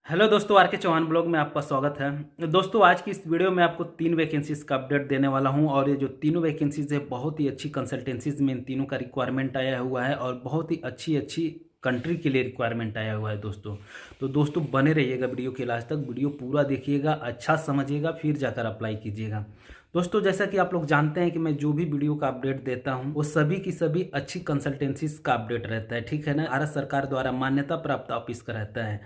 Hello दोस्तों, are के Chauhan blog में आपका स्वागत है। दोस्तों, आज की इस वीडियो में आपको 3 वैकेंसीज का अपडेट देने वाला हूं और ये जो तीनों वैकेंसीज है बहुत ही अच्छी कंसल्टेंसीज में इन तीनों का रिक्वायरमेंट आया हुआ है और बहुत ही अच्छी अच्छी कंट्री के लिए रिक्वायरमेंट आया हुआ है दोस्तों। तो दोस्तों बने रहिएगा वीडियो के लास्ट तक, वीडियो पूरा देखिएगा, अच्छा समझिएगा, फिर जाकर अप्लाई कीजिएगा। दोस्तों, जैसा कि आप लोग जानते हैं कि मैं जो भी वीडियो का अपडेट देता हूं वो सभी की सभी अच्छी कंसल्टेंसीज का अपडेट रहता है, ठीक है ना। भारत सरकार द्वारा मान्यता प्राप्त ऑफिस का रहता है।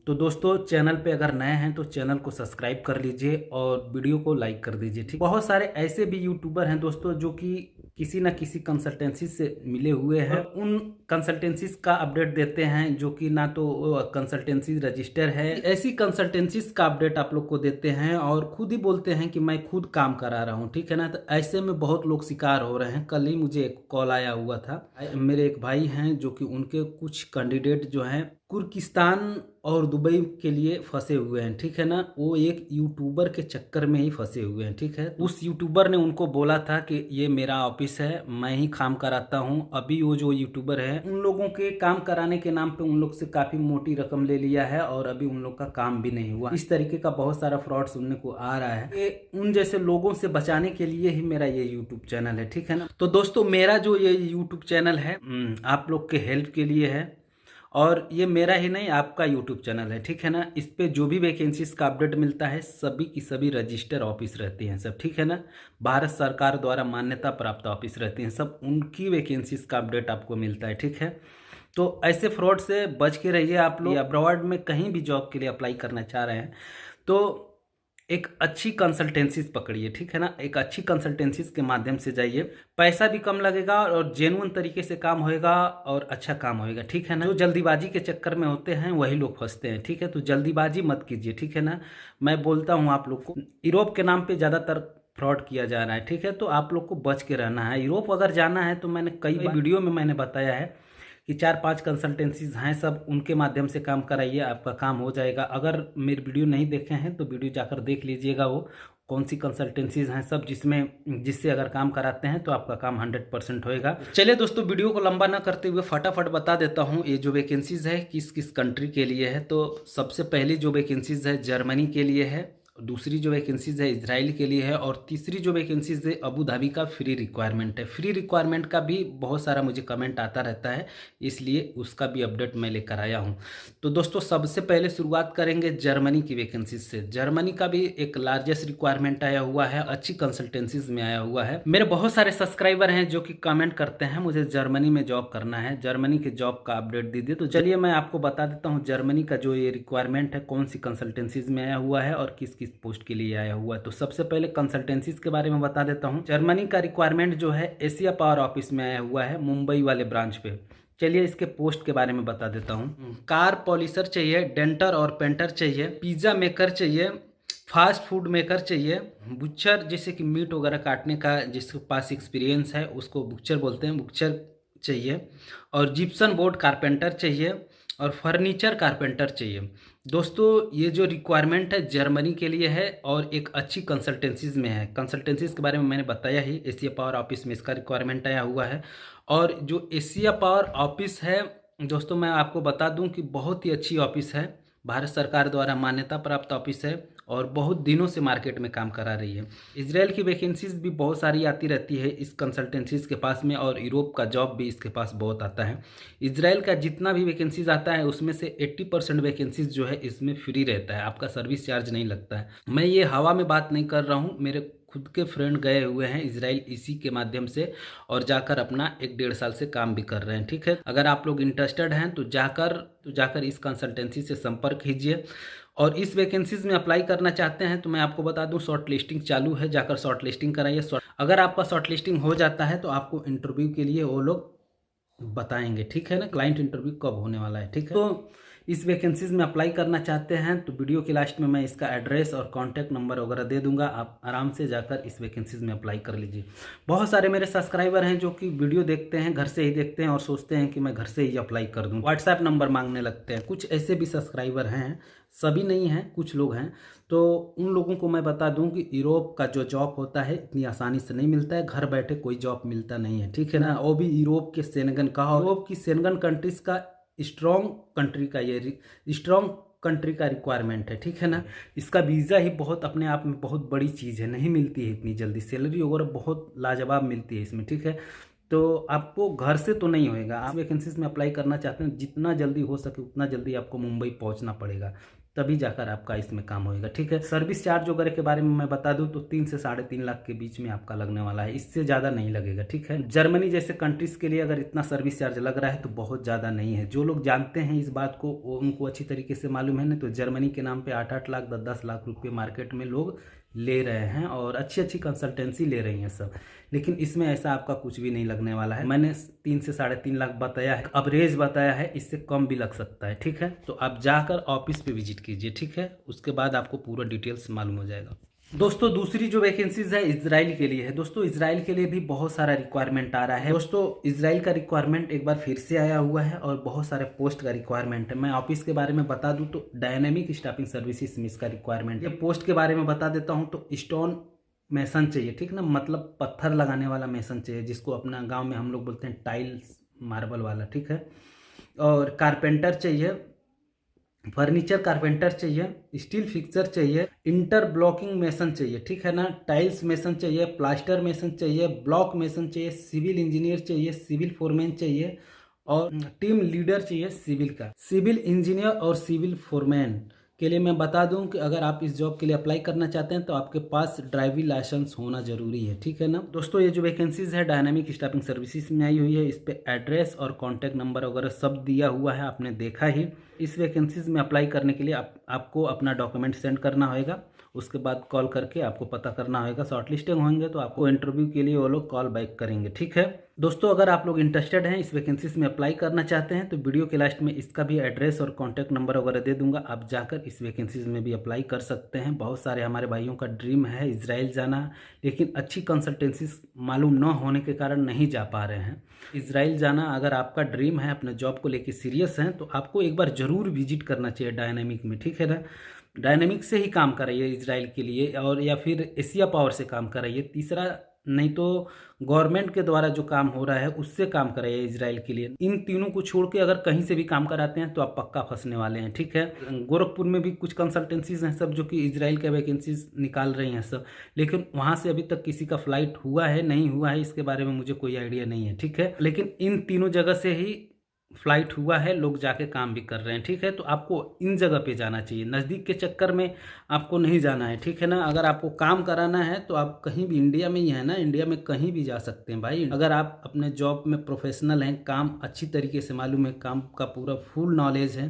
तो दोस्तों, चैनल पे अगर नए हैं तो चैनल को सब्सक्राइब कर लीजिए और वीडियो को लाइक कर दीजिए, ठीक। बहुत सारे ऐसे भी यूट्यूबर हैं दोस्तों जो कि किसी न किसी कंसल्टेंसी से मिले हुए हैं, उन कंसल्टेंसीज का अपडेट देते हैं जो कि ना तो कंसल्टेंसी रजिस्टर है। ऐसी कंसल्टेंसीज का अपडेट आप लोग को देते हैं और खुद ही बोलते हैं कि मैं खुद काम करा रहा हूँ, ठीक है ना। तो ऐसे में बहुत लोग शिकार हो रहे हैं। कल ही मुझे एक कॉल आया हुआ था, मेरे एक भाई हैं जो कि उनके कुछ कैंडिडेट जो हैं कुर्किस्तान और दुबई के लिए फंसे हुए हैं, ठीक है ना। वो एक यूट्यूबर के चक्कर में ही फंसे हुए हैं, ठीक है। उस यूट्यूबर ने उनको बोला था कि ये मेरा ऑफिस है, मैं ही काम कराता हूँ। अभी वो जो यूट्यूबर है उन लोगों के काम कराने के नाम पे उन लोग से काफी मोटी रकम ले लिया है और अभी उन लोग का काम भी नहीं हुआ। इस तरीके का बहुत सारा फ्रॉड सुनने को आ रहा है। ये उन जैसे लोगों से बचाने के लिए ही मेरा ये यूट्यूब चैनल है, ठीक है ना। तो दोस्तों, मेरा जो ये यूट्यूब चैनल है आप लोग के हेल्प के लिए है और ये मेरा ही नहीं आपका यूट्यूब चैनल है, ठीक है ना। इस पे जो भी वैकेंसीज का अपडेट मिलता है सभी की सभी रजिस्टर ऑफिस रहती हैं सब, ठीक है ना। भारत सरकार द्वारा मान्यता प्राप्त ऑफिस रहती हैं सब, उनकी वैकेंसीज का अपडेट आपको मिलता है, ठीक है। तो ऐसे फ्रॉड से बच के रहिए। आप लोग अब्रॉड में कहीं भी जॉब के लिए अप्लाई करना चाह रहे हैं तो एक अच्छी कंसल्टेंसीज पकड़िए, ठीक है ना। एक अच्छी कंसल्टेंसीज के माध्यम से जाइए, पैसा भी कम लगेगा और जेन्युइन तरीके से काम होएगा और अच्छा काम होएगा, ठीक है ना। जो जल्दीबाजी के चक्कर में होते हैं वही लोग फंसते हैं, ठीक है। तो जल्दीबाजी मत कीजिए, ठीक है ना। मैं बोलता हूँ आप लोग को, यूरोप के नाम पे ज़्यादातर फ्रॉड किया जा रहा है, ठीक है। तो आप लोग को बच के रहना है। यूरोप अगर जाना है तो मैंने कई वीडियो में मैंने बताया है कि 4-5 कंसल्टेंसीज हैं सब, उनके माध्यम से काम कराइए, आपका काम हो जाएगा। अगर मेरी वीडियो नहीं देखे हैं तो वीडियो जाकर देख लीजिएगा, वो कौन सी कंसल्टेंसीज हैं सब जिससे अगर काम कराते हैं तो आपका काम 100% होएगा। चलिए दोस्तों, वीडियो को लंबा ना करते हुए फटाफट बता देता हूँ ये जो वैकेंसीज है किस किस कंट्री के लिए है। तो सबसे पहली जो वैकेंसीज है जर्मनी के लिए है, दूसरी जो वैकेंसीज है इजराइल के लिए है और तीसरी जो वैकेंसीज है अबू धाबी का फ्री रिक्वायरमेंट है। फ्री रिक्वायरमेंट का भी बहुत सारा मुझे कमेंट आता रहता है, इसलिए उसका भी अपडेट मैं लेकर आया हूं। तो दोस्तों, सबसे पहले शुरुआत करेंगे जर्मनी की वैकेंसीज से। जर्मनी का भी एक लार्जेस्ट रिक्वायरमेंट आया हुआ है, अच्छी कंसल्टेंसीज में आया हुआ है। मेरे बहुत सारे सब्सक्राइबर हैं जो कि कमेंट करते हैं मुझे जर्मनी में जॉब करना है, जर्मनी के जॉब का अपडेट दीजिए। तो चलिए मैं आपको बता देता हूँ जर्मनी का जो ये रिक्वायरमेंट है कौन सी कंसल्टेंसीज में आया हुआ है और किस किस पोस्ट के लिए आया हुआ है। तो सबसे पहले कंसल्टेंसीज के बारे में बता देता हूं। जर्मनी का रिक्वायरमेंट जो है एशिया पावर ऑफिस में आया हुआ है, मुंबई वाले ब्रांच पे। चलिए इसके पोस्ट के बारे में बता देता हूं। कार पॉलिशर चाहिए, डेंटर और पेंटर चाहिए, पिज्जा मेकर चाहिए, फास्ट फूड मेकर चाहिए, बुच्चर जैसे कि मीट वगैरह काटने का जिसके पास एक्सपीरियंस है उसको बुच्चर बोलते हैं, बुच्चर चाहिए, और जिप्सन बोर्ड कारपेंटर चाहिए और फर्नीचर कारपेंटर चाहिए। दोस्तों, ये जो रिक्वायरमेंट है जर्मनी के लिए है और एक अच्छी कंसल्टेंसीज में है। कंसल्टेंसीज के बारे में मैंने बताया ही, एशिया पावर ऑफिस में इसका रिक्वायरमेंट आया हुआ है। और जो एशिया पावर ऑफिस है दोस्तों, मैं आपको बता दूं कि बहुत ही अच्छी ऑफिस है, भारत सरकार द्वारा मान्यता प्राप्त ऑफिस है और बहुत दिनों से मार्केट में काम करा रही है। इजराइल की वैकेंसीज भी बहुत सारी आती रहती है इस कंसल्टेंसीज के पास में और यूरोप का जॉब भी इसके पास बहुत आता है। इजराइल का जितना भी वैकेंसीज आता है उसमें से 80% वैकेंसीज जो है इसमें फ्री रहता है, आपका सर्विस चार्ज नहीं लगता है। मैं ये हवा में बात नहीं कर रहा हूँ, मेरे खुद के फ्रेंड गए हुए हैं इजराइल इसी के माध्यम से और जाकर अपना 1-1.5 साल से काम भी कर रहे हैं, ठीक है। अगर आप लोग इंटरेस्टेड हैं तो जाकर इस कंसल्टेंसी से संपर्क कीजिए। और इस वैकेंसीज में अप्लाई करना चाहते हैं तो मैं आपको बता दूं शॉर्ट लिस्टिंग चालू है, जाकर शॉर्ट लिस्टिंग कराइए। अगर आपका शॉर्ट लिस्टिंग हो जाता है तो आपको इंटरव्यू के लिए वो लोग बताएंगे, ठीक है ना, क्लाइंट इंटरव्यू कब होने वाला है, ठीक है। तो इस वैकेंसीज में अप्लाई करना चाहते हैं तो वीडियो के लास्ट में मैं इसका एड्रेस और कॉन्टैक्ट नंबर वगैरह दे दूंगा, आप आराम से जाकर इस वैकेंसीज में अप्लाई कर लीजिए। बहुत सारे मेरे सब्सक्राइबर हैं जो कि वीडियो देखते हैं, घर से ही देखते हैं और सोचते हैं कि मैं घर से ही अप्लाई कर दूं, व्हाट्सएप नंबर मांगने लगते हैं। कुछ ऐसे भी सब्सक्राइबर हैं, सभी नहीं हैं, कुछ लोग हैं। तो उन लोगों को मैं बता दूं कि यूरोप का जो जॉब होता है इतनी आसानी से नहीं मिलता है, घर बैठे कोई जॉब मिलता नहीं है, ठीक है ना। वो भी यूरोप के शेंगन का, यूरोप की शेंगन कंट्रीज का स्ट्रॉन्ग कंट्री का, ये स्ट्रॉन्ग कंट्री का रिक्वायरमेंट है, ठीक है ना। इसका वीज़ा ही बहुत अपने आप में बहुत बड़ी चीज़ है, नहीं मिलती है इतनी जल्दी। सैलरी वगैरह बहुत लाजवाब मिलती है इसमें, ठीक है। तो आपको घर से तो नहीं होएगा। आप वैकेंसीज में अप्लाई करना चाहते हैं, जितना जल्दी हो सके उतना जल्दी आपको मुंबई पहुंचना पड़ेगा, तभी जाकर आपका इसमें काम होएगा, ठीक है। सर्विस चार्ज वगैरह के बारे में मैं बता दूं तो 3 से 3.5 लाख के बीच में आपका लगने वाला है, इससे ज़्यादा नहीं लगेगा, ठीक है। जर्मनी जैसे कंट्रीज़ के लिए अगर इतना सर्विस चार्ज लग रहा है तो बहुत ज़्यादा नहीं है। जो लोग जानते हैं इस बात को, उनको अच्छी तरीके से मालूम है ना, तो जर्मनी के नाम पे 8-8 लाख 10-10 लाख रुपये मार्केट में लोग ले रहे हैं और अच्छी अच्छी कंसल्टेंसी ले रही हैं सब। लेकिन इसमें ऐसा आपका कुछ भी नहीं लगने वाला है। मैंने 3 से 3.5 लाख बताया है, अवरेज बताया है, इससे कम भी लग सकता है, ठीक है। तो आप जाकर ऑफिस पे विजिट कीजिए, ठीक है। उसके बाद आपको पूरा डिटेल्स मालूम हो जाएगा। दोस्तों दूसरी जो वैकेंसीज है इजराइल के लिए है। दोस्तों इजराइल के लिए भी बहुत सारा रिक्वायरमेंट आ रहा है। दोस्तों इजराइल का रिक्वायरमेंट एक बार फिर से आया हुआ है और बहुत सारे पोस्ट का रिक्वायरमेंट है। मैं ऑफिस के बारे में बता दूं तो डायनेमिक स्टाफिंग सर्विसेज में इसका रिक्वायरमेंट है। पोस्ट के बारे में बता देता हूं तो स्टोन मेसन चाहिए, ठीक ना, मतलब पत्थर लगाने वाला मेसन चाहिए, जिसको अपना गाँव में हम लोग बोलते हैं टाइल्स मार्बल वाला, ठीक है। और कारपेंटर चाहिए, फर्नीचर कारपेंटर चाहिए, स्टील फिक्सर चाहिए, इंटर ब्लॉकिंग मेसन चाहिए, ठीक है ना, टाइल्स मेसन चाहिए, प्लास्टर मेसन चाहिए, ब्लॉक मेसन चाहिए, सिविल इंजीनियर चाहिए, सिविल फोरमैन चाहिए और टीम लीडर चाहिए सिविल का। सिविल इंजीनियर और सिविल फोरमैन के लिए मैं बता दूं कि अगर आप इस जॉब के लिए अप्लाई करना चाहते हैं तो आपके पास ड्राइविंग लाइसेंस होना जरूरी है, ठीक है ना। दोस्तों ये जो वैकेंसीज है डायनामिक स्टाफिंग सर्विसेज में आई हुई है, इस पे एड्रेस और कॉन्टैक्ट नंबर वगैरह सब दिया हुआ है, आपने देखा ही। इस वैकेंसीज में अप्लाई करने के लिए आपको अपना डॉक्यूमेंट सेंड करना होगा। उसके बाद कॉल करके आपको पता करना होगा, शॉर्टलिस्टिंग होंगे तो आपको इंटरव्यू के लिए वो लोग कॉल बैक करेंगे, ठीक है। दोस्तों अगर आप लोग इंटरेस्टेड हैं, इस वैकेंसीज में अप्लाई करना चाहते हैं तो वीडियो के लास्ट में इसका भी एड्रेस और कॉन्टैक्ट नंबर वगैरह दे दूंगा, आप जाकर इस वैकेंसीज में भी अप्लाई कर सकते हैं। बहुत सारे हमारे भाइयों का ड्रीम है इजराइल जाना, लेकिन अच्छी कंसल्टेंसीज मालूम न होने के कारण नहीं जा पा रहे हैं। इजराइल जाना अगर आपका ड्रीम है, अपने जॉब को लेकर सीरियस हैं, तो आपको एक बार ज़रूर विजिट करना चाहिए डायनेमिक में, ठीक है ना। डायनेमिक से ही काम कराइए इजराइल के लिए, और या फिर एशिया पावर से काम कराइए। तीसरा नहीं तो गवर्नमेंट के द्वारा जो काम हो रहा है उससे काम कराइए इजराइल के लिए। इन तीनों को छोड़ के अगर कहीं से भी काम कराते हैं तो आप पक्का फंसने वाले हैं, ठीक है। गोरखपुर में भी कुछ कंसल्टेंसीज हैं सब जो कि इजराइल के वैकेंसीज निकाल रही हैं सब, लेकिन वहाँ से अभी तक किसी का फ्लाइट हुआ है नहीं हुआ है इसके बारे में मुझे कोई आइडिया नहीं है, ठीक है। लेकिन इन तीनों जगह से ही फ्लाइट हुआ है, लोग जाके काम भी कर रहे हैं, ठीक है। तो आपको इन जगह पे जाना चाहिए, नज़दीक के चक्कर में आपको नहीं जाना है, ठीक है ना। अगर आपको काम कराना है तो आप कहीं भी, इंडिया में ही है ना, इंडिया में कहीं भी जा सकते हैं भाई। अगर आप अपने जॉब में प्रोफेशनल हैं, काम अच्छी तरीके से मालूम है, काम का पूरा फुल नॉलेज है,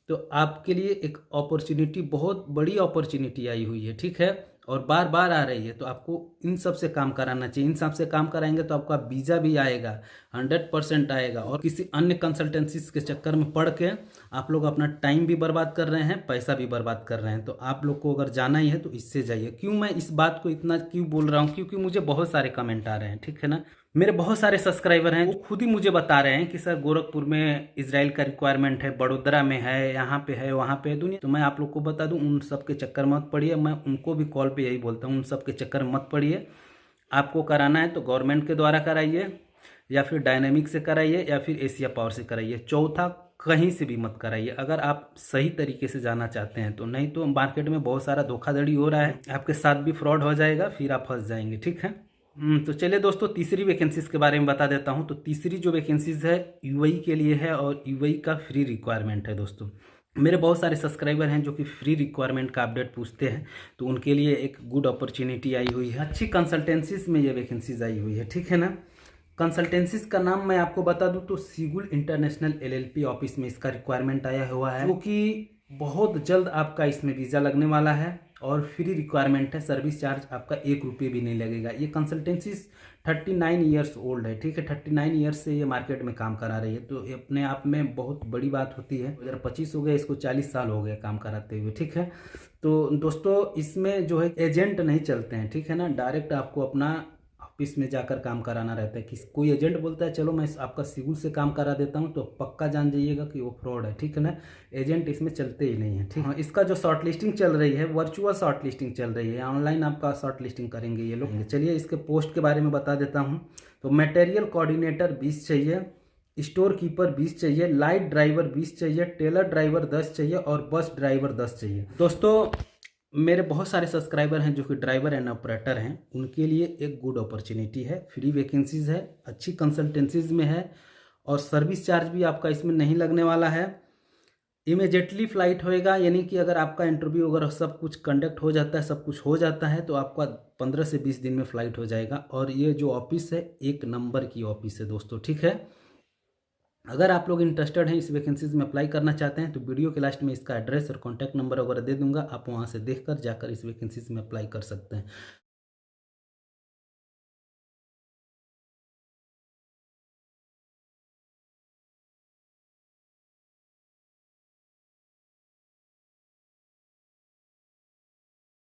तो आपके लिए एक अपॉर्चुनिटी, बहुत बड़ी अपॉर्चुनिटी आई हुई है, ठीक है, और बार बार आ रही है। तो आपको इन सब से काम कराना चाहिए। इन सब से काम कराएंगे तो आपका वीज़ा भी आएगा, 100% आएगा। और किसी अन्य कंसल्टेंसीज के चक्कर में पड़ के आप लोग अपना टाइम भी बर्बाद कर रहे हैं, पैसा भी बर्बाद कर रहे हैं। तो आप लोग को अगर जाना ही है तो इससे जाइए। क्यों मैं इस बात को इतना क्यों बोल रहा हूँ, क्योंकि मुझे बहुत सारे कमेंट आ रहे हैं, ठीक है ना। मेरे बहुत सारे सब्सक्राइबर हैं, वो खुद ही मुझे बता रहे हैं कि सर गोरखपुर में इजराइल का रिक्वायरमेंट है, बड़ोदरा में है, यहाँ पे है, वहाँ पे है, दुनिया। तो मैं आप लोग को बता दूं, उन सब के चक्कर में मत पड़िए। मैं उनको भी कॉल पे यही बोलता हूँ, उन सब के चक्कर में मत पड़िए। आपको कराना है तो गवर्नमेंट के द्वारा कराइए, या फिर डायनेमिक से कराइए, या फिर एशिया पावर से कराइए। चौथा कहीं से भी मत कराइए अगर आप सही तरीके से जाना चाहते हैं तो। नहीं तो मार्केट में बहुत सारा धोखाधड़ी हो रहा है, आपके साथ भी फ्रॉड हो जाएगा, फिर आप फंस जाएंगे, ठीक है। तो चलिए दोस्तों तीसरी वैकेंसीज के बारे में बता देता हूं। तो तीसरी जो वैकेंसीज है यूएई के लिए है, और यूएई का फ्री रिक्वायरमेंट है। दोस्तों मेरे बहुत सारे सब्सक्राइबर हैं जो कि फ्री रिक्वायरमेंट का अपडेट पूछते हैं, तो उनके लिए एक गुड अपॉर्चुनिटी आई हुई है। अच्छी कंसल्टेंसीज में ये वैकेंसीज आई हुई है, ठीक है ना। कंसल्टेंसीज का नाम मैं आपको बता दूं तो सीगुल इंटरनेशनल एलएलपी ऑफिस में इसका रिक्वायरमेंट आया हुआ है, क्योंकि बहुत जल्द आपका इसमें वीज़ा लगने वाला है और फ्री रिक्वायरमेंट है। सर्विस चार्ज आपका 1 रुपये भी नहीं लगेगा। ये कंसल्टेंसीज 39 ईयर्स ओल्ड है, ठीक है। 39 ईयर्स से ये मार्केट में काम करा रही है, तो ये अपने आप में बहुत बड़ी बात होती है। 2025 हो गया, इसको 40 साल हो गए काम कराते हुए, ठीक है। तो दोस्तों इसमें जो है एजेंट नहीं चलते हैं, ठीक है ना। डायरेक्ट आपको अपना ऑफिस में जाकर काम कराना रहता है। कि कोई एजेंट बोलता है चलो मैं आपका सिविल से काम करा देता हूं, तो पक्का जान जाइएगा कि वो फ्रॉड है, ठीक है ना। एजेंट इसमें चलते ही नहीं है, ठीक है। इसका जो शॉर्ट लिस्टिंग चल रही है, वर्चुअल शॉर्ट लिस्टिंग चल रही है, ऑनलाइन आपका शॉर्ट लिस्टिंग करेंगे ये लोग। चलिए इसके पोस्ट के बारे में बता देता हूँ। तो मटेरियल कोऑर्डिनेटर 20 चाहिए, स्टोर कीपर 20 चाहिए, लाइट ड्राइवर 20 चाहिए, टेलर ड्राइवर 10 चाहिए और बस ड्राइवर 10 चाहिए। दोस्तों मेरे बहुत सारे सब्सक्राइबर हैं जो कि ड्राइवर एंड ऑपरेटर हैं, उनके लिए एक गुड अपॉर्चुनिटी है, फ्री वैकेंसीज़ है, अच्छी कंसल्टेंसीज में है और सर्विस चार्ज भी आपका इसमें नहीं लगने वाला है। इमीडिएटली फ़्लाइट होएगा, यानी कि अगर आपका इंटरव्यू वगैरह सब कुछ कंडक्ट हो जाता है, सब कुछ हो जाता है तो आपका 15 से 20 दिन में फ़्लाइट हो जाएगा। और ये जो ऑफिस है एक नंबर की ऑफिस है दोस्तों, ठीक है। अगर आप लोग इंटरेस्टेड हैं इस वैकेंसीज में अप्लाई करना चाहते हैं तो वीडियो के लास्ट में इसका एड्रेस और कॉन्टैक्ट नंबर वगैरह दे दूंगा, आप वहां से देखकर जाकर इस वैकेंसीज में अप्लाई कर सकते हैं।